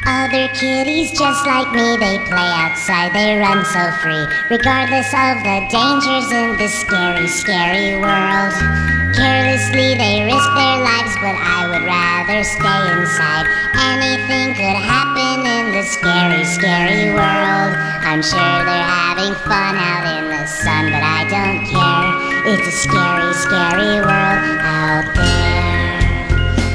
Other kitties just like me, they play outside, they run so free, regardless of the dangers in this scary, scary world. Carelessly they risk their lives, but I would rather stay inside. Anything could happen in this scary, scary world. I'm sure they're having fun out in the sun, but I don't care. It's a scary, scary world out there.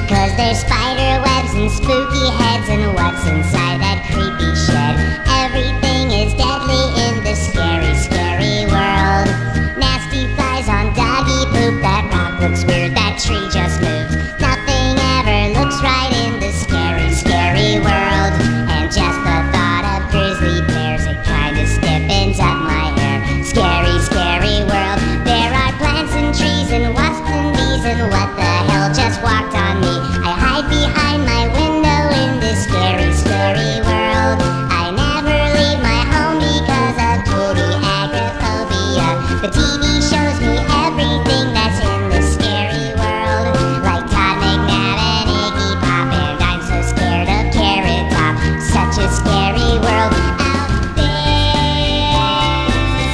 'Cause there's spider webs and spooky heads, and what's inside that creepy shed? Everything is deadly in this scary, scary world. Nasty flies on doggy poop, that rock looks weird, that tree just moved. Nothing ever looks right in this scary, scary world. And just the thought of grizzly bears, it kinda stiffens up my hair. Scary, scary world. There are plants and trees and wasps and bees, and what the hell just walked on me? I hide behind my window in this scary, scary world. I never leave my home because of kitty agoraphobia. The TV shows me everything that's in this scary world, like Todd McNabb and Iggy Pop, and I'm so scared of Carrot Top. Such a scary world out there.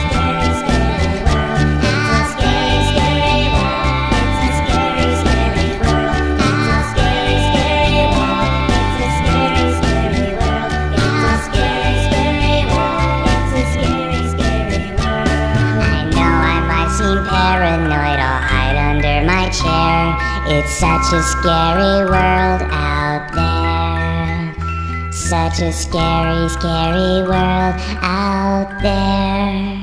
Scary, scary world. Out there. Scary world. It's a scary, scary world. Out scary, scary world. It's a scary, scary world. It's a scary, scary world. It's a scary, scary world. I know I might seem paranoid, I'll hide under my chair. It's such a scary world out there. Such a scary, scary world out there.